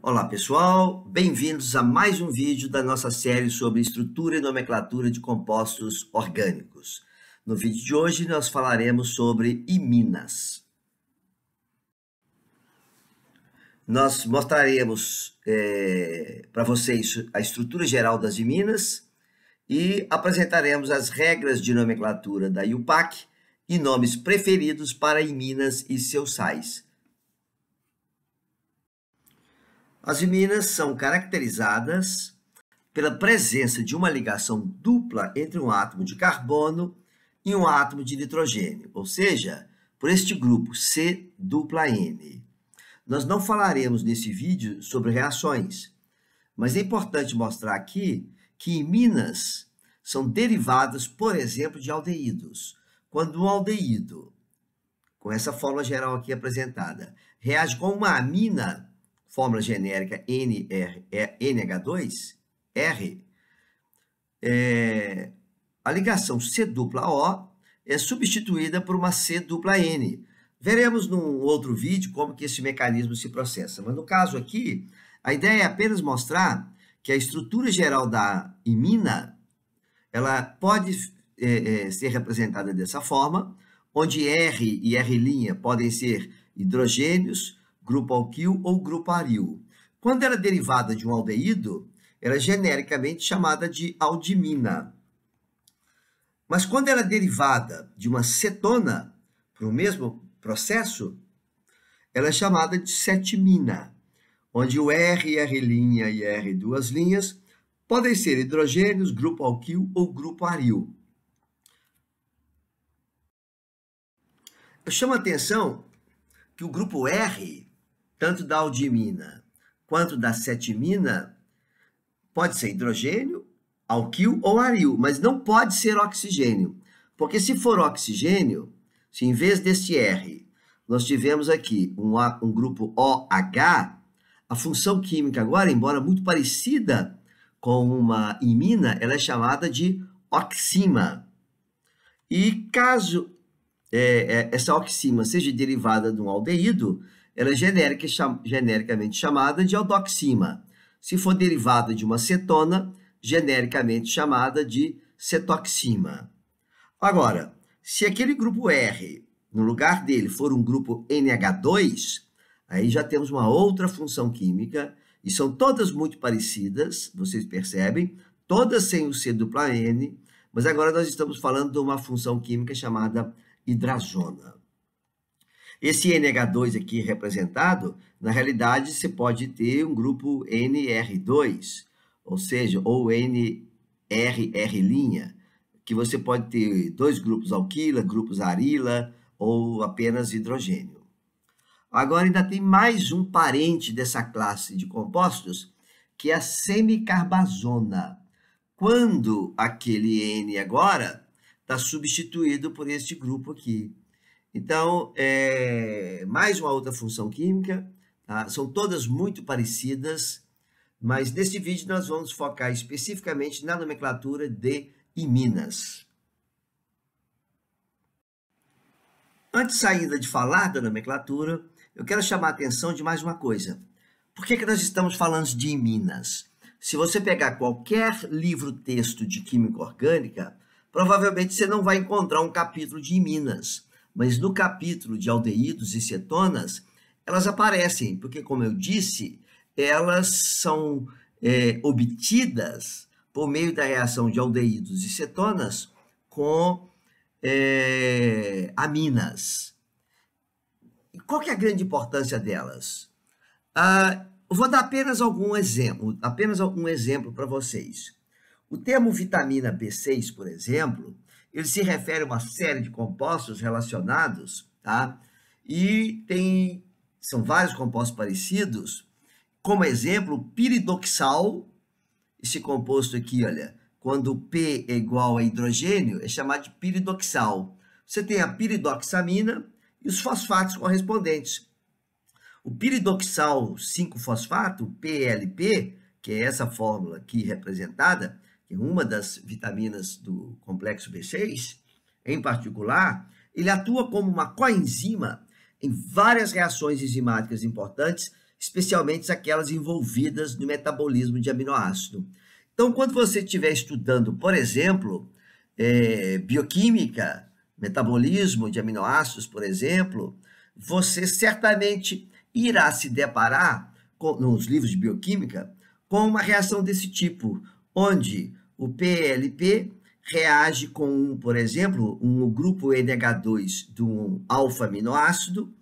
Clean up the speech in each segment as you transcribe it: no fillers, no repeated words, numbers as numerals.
Olá pessoal, bem-vindos a mais um vídeo da nossa série sobre estrutura e nomenclatura de compostos orgânicos. No vídeo de hoje nós falaremos sobre iminas. Nós mostraremos para vocês a estrutura geral das iminas e apresentaremos as regras de nomenclatura da IUPAC e nomes preferidos para iminas e seus sais. As iminas são caracterizadas pela presença de uma ligação dupla entre um átomo de carbono e um átomo de nitrogênio, ou seja, por este grupo C-N. Nós não falaremos nesse vídeo sobre reações, mas é importante mostrar aqui que iminas são derivadas, por exemplo, de aldeídos. Quando um aldeído, com essa fórmula geral aqui apresentada, reage com uma amina, fórmula genérica NH2, R, a ligação C-O é substituída por uma C-N. Veremos num outro vídeo como que esse mecanismo se processa, mas no caso aqui, a ideia é apenas mostrar que a estrutura geral da imina, ela pode ser representada dessa forma, onde R e R' podem ser hidrogênios, grupo alquil ou grupo aril. Quando ela é derivada de um aldeído, ela é genericamente chamada de aldimina. Mas quando ela é derivada de uma cetona, para o mesmo processo, ela é chamada de cetimina, onde o R, R' e R duas linhas podem ser hidrogênios, grupo alquil ou grupo aril. Eu chamo a atenção que o grupo R, tanto da aldimina quanto da cetimina, pode ser hidrogênio, alquil ou aril, mas não pode ser oxigênio. Porque se for oxigênio, se em vez desse R nós tivemos aqui um grupo OH, a função química agora, embora muito parecida com uma imina, ela é chamada de oxima. E caso essa oxima seja derivada de um aldeído, ela é genericamente chamada de aldoxima. Se for derivada de uma cetona, genericamente chamada de cetoxima. Agora, se aquele grupo R, no lugar dele, for um grupo NH2, aí já temos uma outra função química, e são todas muito parecidas, vocês percebem, todas sem o C-N, mas agora nós estamos falando de uma função química chamada hidrazona. Esse NH2 aqui representado, na realidade, você pode ter um grupo NR2, ou seja, ou NRR', que você pode ter dois grupos alquila, grupos arila, ou apenas hidrogênio. Agora ainda tem mais um parente dessa classe de compostos, que é a semicarbazona. Quando aquele N agora está substituído por este grupo aqui. Então, mais uma outra função química, tá? São todas muito parecidas, mas neste vídeo nós vamos focar especificamente na nomenclatura de iminas. Antes ainda de falar da nomenclatura, eu quero chamar a atenção de mais uma coisa. Por que nós estamos falando de iminas? Se você pegar qualquer livro-texto de química orgânica, provavelmente você não vai encontrar um capítulo de iminas. Mas no capítulo de aldeídos e cetonas, elas aparecem, porque, como eu disse, elas são obtidas por meio da reação de aldeídos e cetonas com aminas. E qual que é a grande importância delas? Eu vou dar apenas um exemplo para vocês. O termo vitamina B6, por exemplo, ele se refere a uma série de compostos relacionados, tá? E são vários compostos parecidos. Como exemplo, o piridoxal, esse composto aqui, olha, quando P é igual a hidrogênio, é chamado de piridoxal. Você tem a piridoxamina e os fosfatos correspondentes. O piridoxal 5-fosfato, PLP, que é essa fórmula aqui representada, que é uma das vitaminas do complexo B6, em particular, ele atua como uma coenzima em várias reações enzimáticas importantes especialmente aquelas envolvidas no metabolismo de aminoácido. Então, quando você estiver estudando, por exemplo, bioquímica, metabolismo de aminoácidos, por exemplo, você certamente irá se deparar, nos livros de bioquímica, com uma reação desse tipo, onde o PLP reage com, por exemplo, um grupo NH2 de um alfa-aminoácido,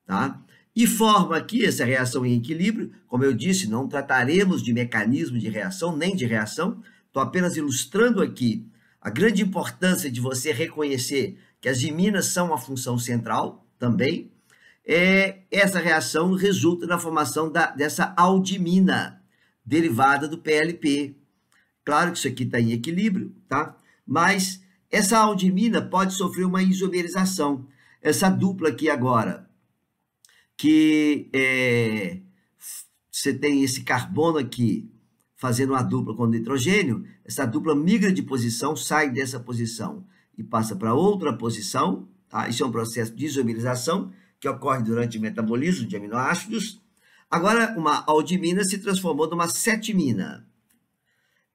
tá? E forma aqui essa reação em equilíbrio. Como eu disse, não trataremos de mecanismo de reação, nem de reação. Estou apenas ilustrando aqui a grande importância de você reconhecer que as iminas são uma função central também. Essa reação resulta na formação dessa aldimina, derivada do PLP. Claro que isso aqui está em equilíbrio, tá? Mas essa aldimina pode sofrer uma isomerização. Essa dupla aqui agora, que você tem esse carbono aqui fazendo uma dupla com o nitrogênio, essa dupla migra de posição, sai dessa posição e passa para outra posição, tá? Isso é um processo de isomerização que ocorre durante o metabolismo de aminoácidos. Agora, uma aldimina se transformou numa cetimina.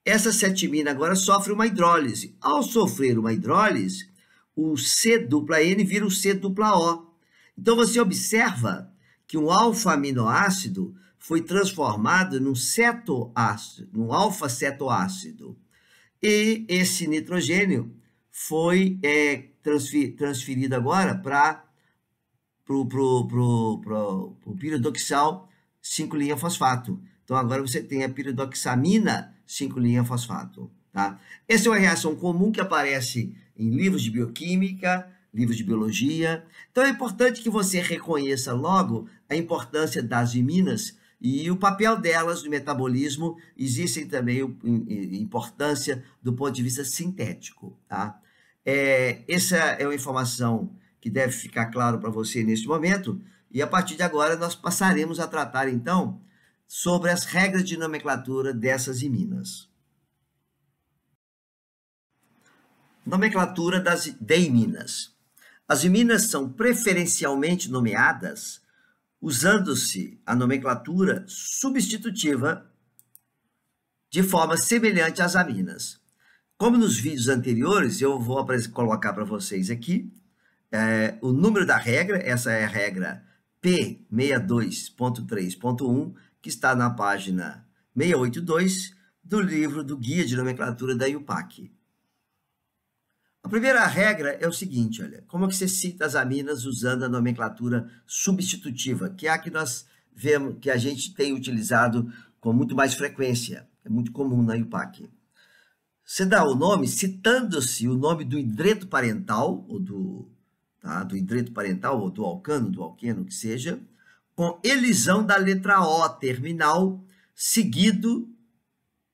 Essa cetimina agora sofre uma hidrólise. Ao sofrer uma hidrólise, o C-dupla-N vira o C-dupla-O. Então, você observa que um alfa-aminoácido foi transformado num cetoácido, num alfa-cetoácido. E esse nitrogênio foi transferido agora para o piridoxal 5'-fosfato. Então, agora você tem a piridoxamina 5'-fosfato. Tá? Essa é uma reação comum que aparece em livros de bioquímica, livros de biologia. Então, é importante que você reconheça logo a importância das iminas e o papel delas no metabolismo. Existem também importância do ponto de vista sintético. Tá? Essa é uma informação que deve ficar claro para você neste momento. E, a partir de agora, nós passaremos a tratar, então, sobre as regras de nomenclatura dessas iminas. Nomenclatura de iminas. As iminas são preferencialmente nomeadas usando-se a nomenclatura substitutiva de forma semelhante às aminas. Como nos vídeos anteriores, eu vou colocar para vocês aqui o número da regra. Essa é a regra P62.3.1, que está na página 682 do livro do Guia de Nomenclatura da IUPAC. A primeira regra é o seguinte, olha, como é que você cita as aminas usando a nomenclatura substitutiva, que é a que nós vemos, que a gente tem utilizado com muito mais frequência, é muito comum na IUPAC. Você dá o nome citando-se o nome do hidreto parental, ou do hidreto parental, ou do alcano, do alqueno, que seja, com elisão da letra O terminal, seguido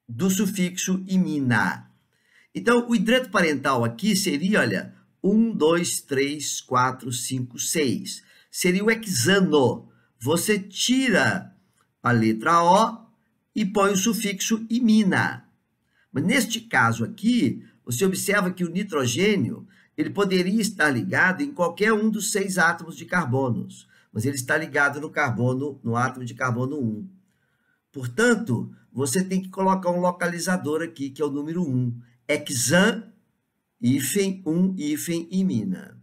do sufixo imina. Então, o hidreto parental aqui seria, olha, 1, 2, 3, 4, 5, 6. Seria o hexano. Você tira a letra O e põe o sufixo imina. Mas neste caso aqui, você observa que o nitrogênio ele poderia estar ligado em qualquer um dos 6 átomos de carbonos, mas ele está ligado no átomo de carbono 1. Portanto, você tem que colocar um localizador aqui, que é o número 1. Hexan, hífen, 1, hífen, imina.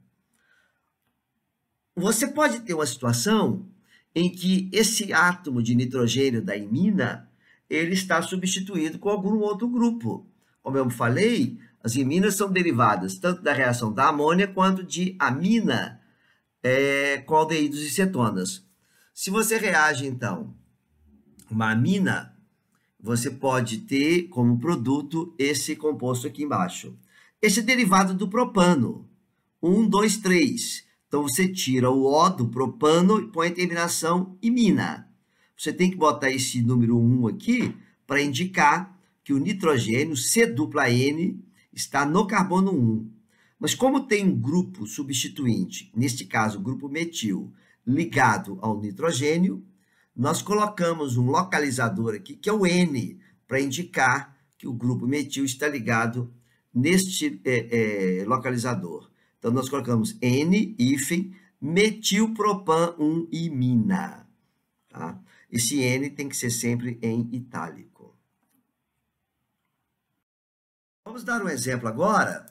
Você pode ter uma situação em que esse átomo de nitrogênio da imina ele está substituído com algum outro grupo. Como eu falei, as iminas são derivadas tanto da reação da amônia quanto de amina com aldeídos e cetonas. Se você reage, então, uma amina, você pode ter como produto esse composto aqui embaixo. Esse é derivado do propano, 1, 2, 3. Então, você tira o O do propano e põe a terminação imina. Você tem que botar esse número 1 aqui para indicar que o nitrogênio C-dupla-N está no carbono 1. Mas como tem um grupo substituinte, neste caso o grupo metil, ligado ao nitrogênio, nós colocamos um localizador aqui, que é o N, para indicar que o grupo metil está ligado neste localizador. Então, nós colocamos N, hífen, metilpropan 1-imina. Tá? esse N tem que ser sempre em itálico. Vamos dar um exemplo agora,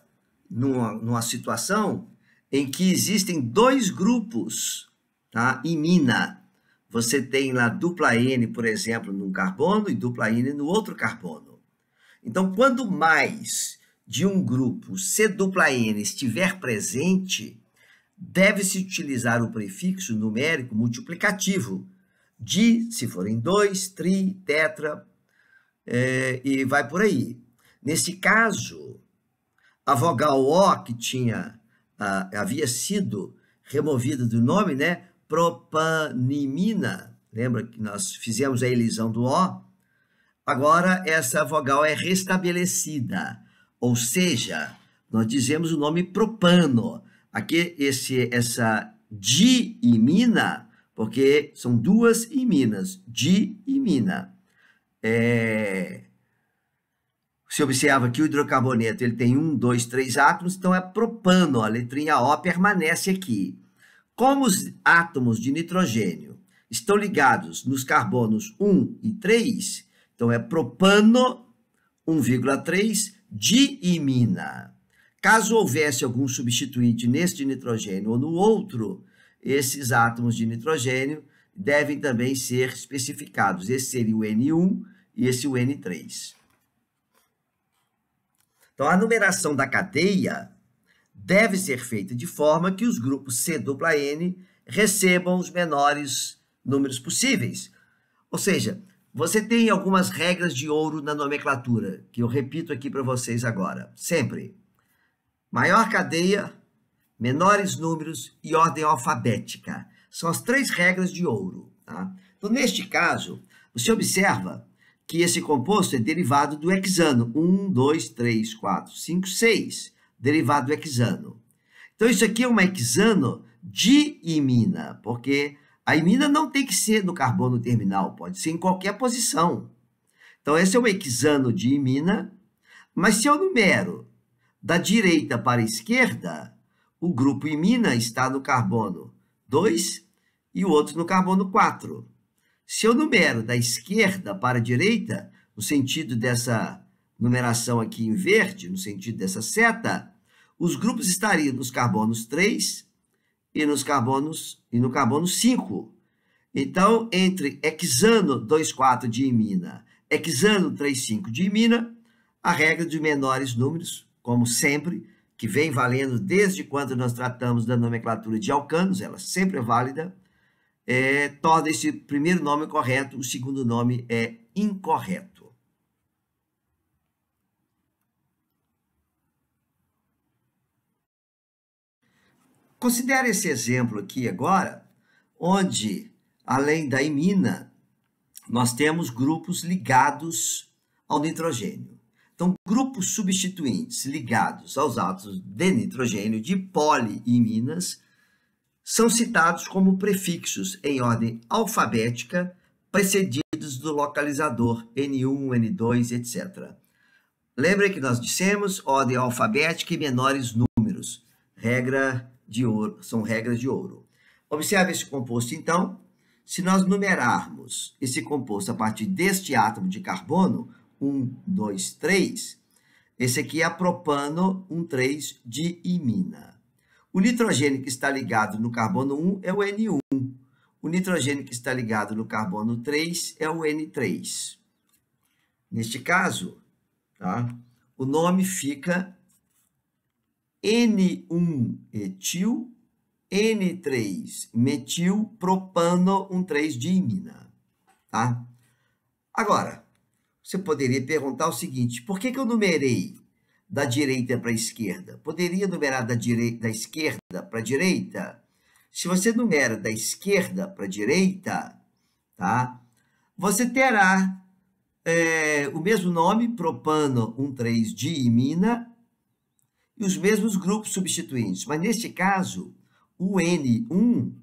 numa situação em que existem dois grupos, tá? Imina. Você tem lá dupla N, por exemplo, num carbono e dupla N no outro carbono. Então, quando mais de um grupo C dupla N estiver presente, deve-se utilizar o prefixo numérico multiplicativo, di, se forem dois, tri, tetra, e vai por aí. Nesse caso, a vogal O, que havia sido removida do nome, né? Propanimina, lembra que nós fizemos a elisão do O? Agora, essa vogal é restabelecida, ou seja, nós dizemos o nome propano. Aqui, essa diimina, porque são duas iminas, diimina. Se observa que o hidrocarboneto ele tem 1, 2, 3 átomos, então é propano, a letrinha O permanece aqui. Como os átomos de nitrogênio estão ligados nos carbonos 1 e 3, então é propano 1,3 diimina. Caso houvesse algum substituinte neste nitrogênio ou no outro, esses átomos de nitrogênio devem também ser especificados. Esse seria o N1 e esse o N3. Então, a numeração da cadeia deve ser feita de forma que os grupos C dupla N recebam os menores números possíveis. Ou seja, você tem algumas regras de ouro na nomenclatura, que eu repito aqui para vocês agora. Sempre. Maior cadeia, menores números e ordem alfabética. São as 3 regras de ouro. Tá? Então, neste caso, você observa que esse composto é derivado do hexano. 1, 2, 3, 4, 5, 6. Derivado do hexano. Então, isso aqui é uma hexano diimina, porque a imina não tem que ser no carbono terminal, pode ser em qualquer posição. Então, esse é um hexano diimina, mas se eu numero da direita para a esquerda, o grupo imina está no carbono 2 e o outro no carbono 4. Se eu numero da esquerda para a direita, no sentido dessa numeração aqui em verde, no sentido dessa seta, os grupos estariam nos carbonos 3 e no carbono 5. Então, entre hexano 2,4 diimina, hexano 3,5 diimina, a regra de menores números, como sempre, que vem valendo desde quando nós tratamos da nomenclatura de alcanos, ela sempre é válida, torna esse primeiro nome correto, o segundo nome é incorreto. Considere esse exemplo aqui agora, onde, além da imina, nós temos grupos ligados ao nitrogênio. Então, grupos substituintes ligados aos átomos de nitrogênio de poliiminas são citados como prefixos em ordem alfabética, precedidos do localizador N1, N2, etc. Lembre que nós dissemos ordem alfabética e menores números. Regra de ouro, são regras de ouro. Observe esse composto, então. Se nós numerarmos esse composto a partir deste átomo de carbono, 1, 2, 3, esse aqui é a propano 1,3 diimina. O nitrogênio que está ligado no carbono 1 é o N1. O nitrogênio que está ligado no carbono 3 é o N3. Neste caso, tá, o nome fica N1 etil, N3 metil, propano 1,3 diimina. Tá? Agora, você poderia perguntar o seguinte, por que eu numerei da direita para a esquerda? Poderia numerar da esquerda para a direita? Se você numera da esquerda para a direita, tá? Você terá o mesmo nome, propano 1,3 diimina, e os mesmos grupos substituintes. Mas, neste caso, o N1,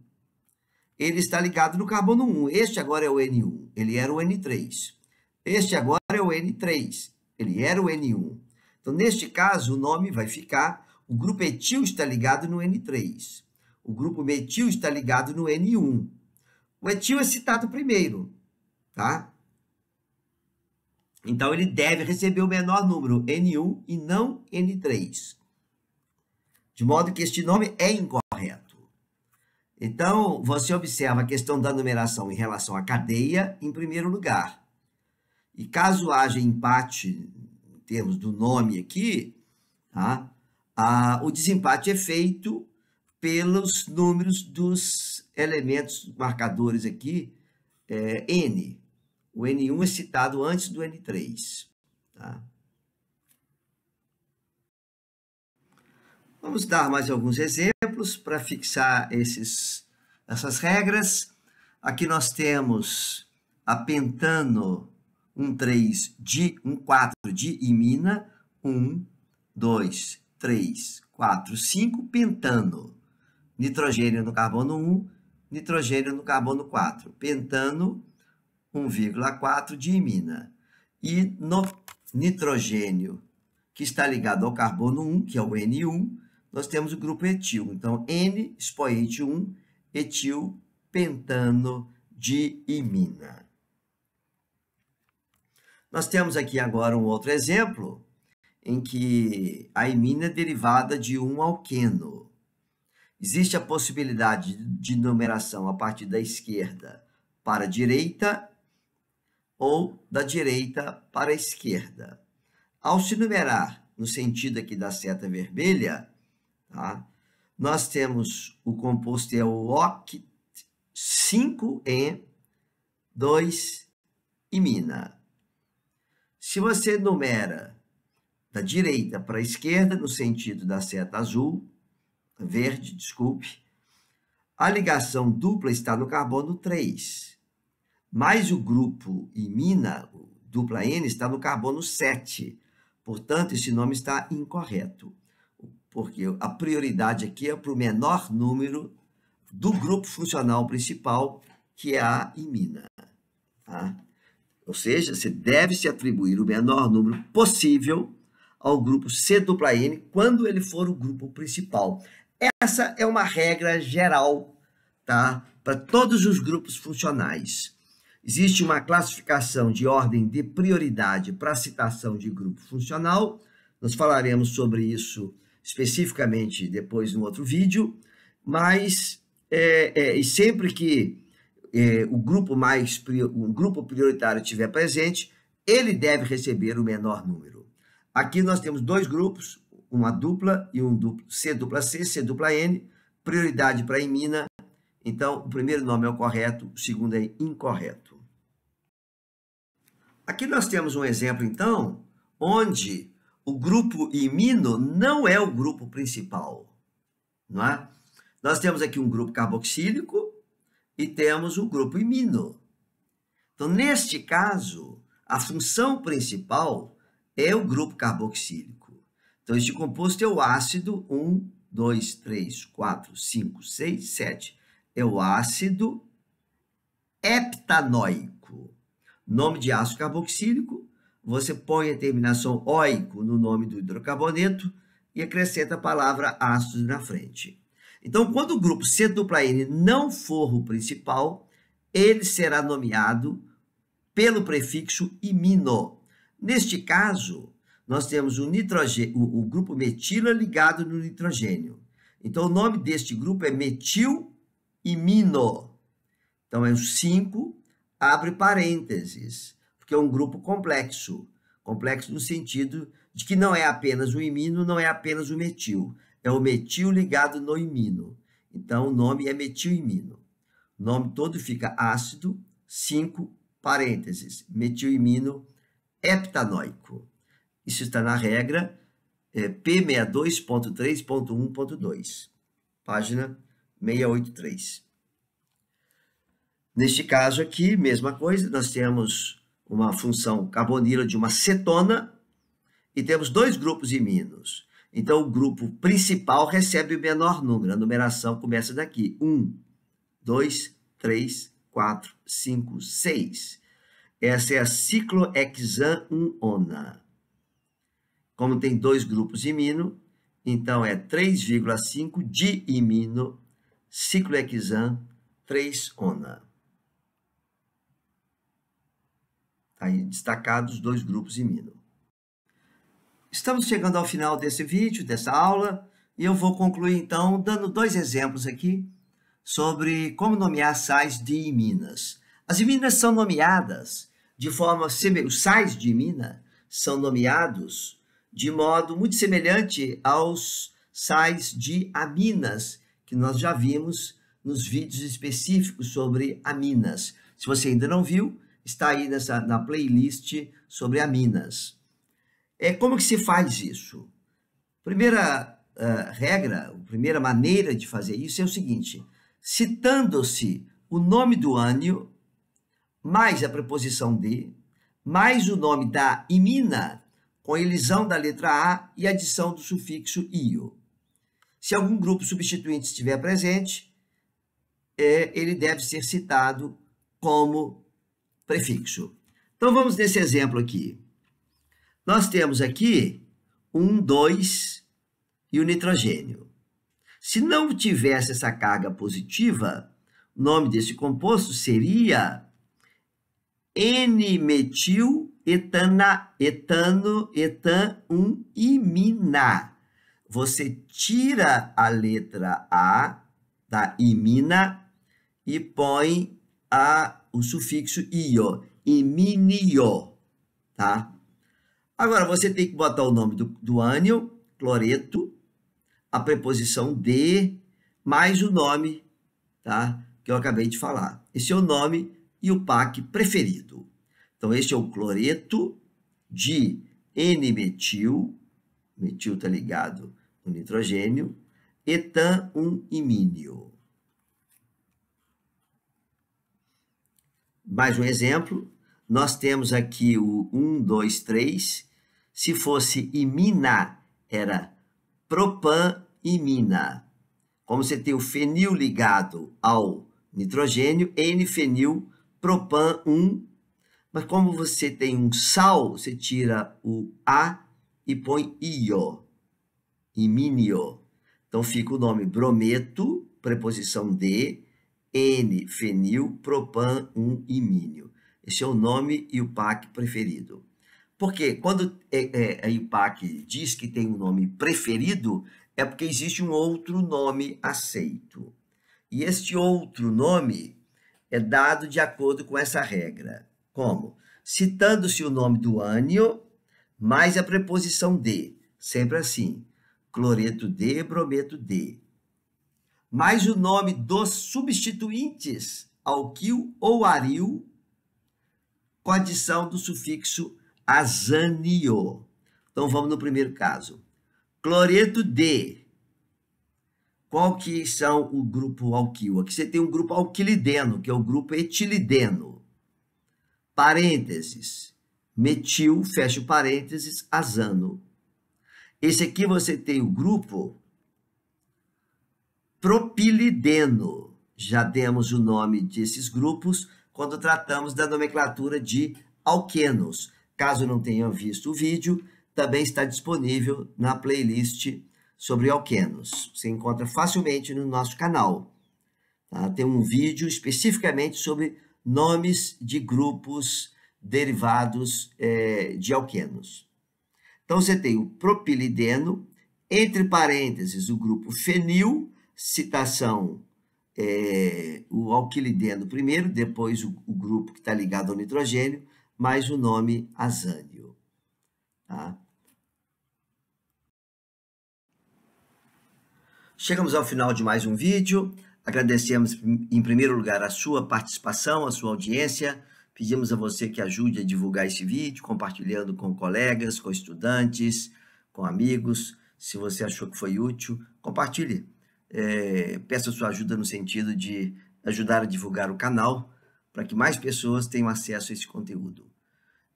ele está ligado no carbono 1. Este agora é o N1, ele era o N3. Este agora é o N3, ele era o N1. Então, neste caso, o nome vai ficar, o grupo etil está ligado no N3. O grupo metil está ligado no N1. O etil é citado primeiro. tá? Então, ele deve receber o menor número, N1, e não N3. De modo que este nome é incorreto. Então, você observa a questão da numeração em relação à cadeia em primeiro lugar. E caso haja empate, em termos do nome aqui, tá? O desempate é feito pelos números dos elementos marcadores aqui, N. O N1 é citado antes do N3. Tá? Vamos dar mais alguns exemplos para fixar essas regras. Aqui nós temos a pentano 4 de imina, 1, 2, 3, 4, 5, pentano. Nitrogênio no carbono 1, nitrogênio no carbono 4. Pentano 1,4 de imina. E no nitrogênio, que está ligado ao carbono 1, que é o N1, nós temos o grupo etil. Então, N, expoente 1, etil, pentano de imina. Nós temos aqui agora um outro exemplo, em que a imina é derivada de um alqueno. Existe a possibilidade de numeração a partir da esquerda para a direita ou da direita para a esquerda. Ao se numerar no sentido aqui da seta vermelha, tá? Nós temos o composto é o oct 5En 2 imina. Se você numera da direita para a esquerda, no sentido da seta azul, verde, desculpe, a ligação dupla está no carbono 3, mas o grupo imina, o dupla N, está no carbono 7. Portanto, esse nome está incorreto, porque a prioridade aqui é para o menor número do grupo funcional principal, que é a imina. Tá? Ou seja, você deve se atribuir o menor número possível ao grupo C-N quando ele for o grupo principal. Essa é uma regra geral, tá? Para todos os grupos funcionais. Existe uma classificação de ordem de prioridade para a citação de grupo funcional. Nós falaremos sobre isso especificamente depois no outro vídeo, mas e sempre que um grupo prioritário estiver presente, ele deve receber o menor número. Aqui nós temos dois grupos, uma dupla e um duplo, C dupla C, C dupla N, prioridade para imina. Então, o primeiro nome é o correto, o segundo é incorreto. Aqui nós temos um exemplo, então, onde o grupo imino não é o grupo principal, não é? Nós temos aqui um grupo carboxílico e temos o grupo imino. Então, neste caso, a função principal é o grupo carboxílico. Então, este composto é o ácido 1, 2, 3, 4, 5, 6, 7. É o ácido heptanoico. Nome de ácido carboxílico, você põe a terminação oico no nome do hidrocarboneto e acrescenta a palavra ácido na frente. Então, quando o grupo C-N não for o principal, ele será nomeado pelo prefixo imino. Neste caso, nós temos o grupo metila ligado no nitrogênio. Então, o nome deste grupo é metilimino. Então, é o 5, abre parênteses, porque é um grupo complexo. Complexo no sentido de que não é apenas o imino, não é apenas o metil. É o metil ligado no imino. Então, o nome é metilimino. O nome todo fica ácido, 5, parênteses, metilimino heptanoico. Isso está na regra P62.3.1.2, página 683. Neste caso aqui, mesma coisa, nós temos uma função carbonila de uma cetona e temos dois grupos iminos. Então, o grupo principal recebe o menor número. A numeração começa daqui. 1, 2, 3, 4, 5, 6. Essa é a ciclohexanona. Como tem dois grupos imino, então é 3,5 diimino ciclohexan 3-ona. aí destacados 2 grupos imino. Estamos chegando ao final desse vídeo, dessa aula, e eu vou concluir então dando 2 exemplos aqui sobre como nomear sais de iminas. As iminas são nomeadas de forma os sais de imina são nomeados de modo muito semelhante aos sais de aminas, que nós já vimos nos vídeos específicos sobre aminas. Se você ainda não viu, está aí na playlist sobre aminas. Como que se faz isso? Primeira regra, a primeira maneira de fazer isso é o seguinte: citando-se o nome do ânion, mais a preposição de, mais o nome da imina, com elisão da letra A e adição do sufixo io. Se algum grupo substituinte estiver presente, ele deve ser citado como prefixo. Então, vamos nesse exemplo aqui. Nós temos aqui 1, 2 e o nitrogênio. Se não tivesse essa carga positiva, o nome desse composto seria N-metil-etan-1-imina. Você tira a letra A da imina e põe o sufixo io, iminio, tá? Agora, você tem que botar o nome do ânion, cloreto, a preposição de, mais o nome, tá? Que eu acabei de falar. Esse é o nome e o PAC preferido. Então, este é o cloreto de N-metil, metil está ligado no nitrogênio, etan-1-imínio. Mais um exemplo, nós temos aqui o 1, 2, 3. Se fosse imina, era propan-imina. Como você tem o fenil ligado ao nitrogênio, N-fenil, propan-1. Mas como você tem um sal, você tira o A e põe io, imínio. Então fica o nome brometo, preposição de, N-fenil, propan-1-imínio. Esse é o nome e o PAC preferido. Porque quando a IUPAC diz que tem um nome preferido, é porque existe um outro nome aceito. E este outro nome é dado de acordo com essa regra. Como? Citando-se o nome do ânion, mais a preposição de. Sempre assim. Cloreto de, brometo de. Mais o nome dos substituintes, alquil ou aril, com adição do sufixo azanio. Então, vamos no primeiro caso. Cloreto de. Qual que são o grupo alquil? Aqui você tem um grupo alquilideno, que é o grupo etilideno. Parênteses. Metil, fecha o parênteses, azano. Esse aqui você tem o grupo propilideno. Já demos o nome desses grupos quando tratamos da nomenclatura de alquenos. Caso não tenham visto o vídeo, também está disponível na playlist sobre alquenos. Você encontra facilmente no nosso canal. Tá? Tem um vídeo especificamente sobre nomes de grupos derivados de alquenos. Então, você tem o propilideno, entre parênteses, o grupo fenil, citação, o alquilideno primeiro, depois o grupo que está ligado ao nitrogênio, mais o nome azânio. Tá? Chegamos ao final de mais um vídeo. Agradecemos, em primeiro lugar, a sua participação, a sua audiência. Pedimos a você que ajude a divulgar esse vídeo, compartilhando com colegas, com estudantes, com amigos. Se você achou que foi útil, compartilhe. Peça sua ajuda no sentido de ajudar a divulgar o canal, para que mais pessoas tenham acesso a esse conteúdo.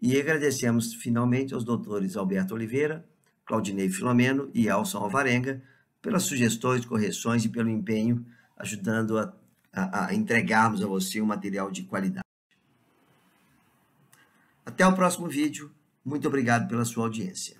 E agradecemos, finalmente, aos doutores Alberto Oliveira, Claudinei Filomeno e Elson Alvarenga, pelas sugestões, correções e pelo empenho, ajudando a entregarmos a você um material de qualidade. Até o próximo vídeo. Muito obrigado pela sua audiência.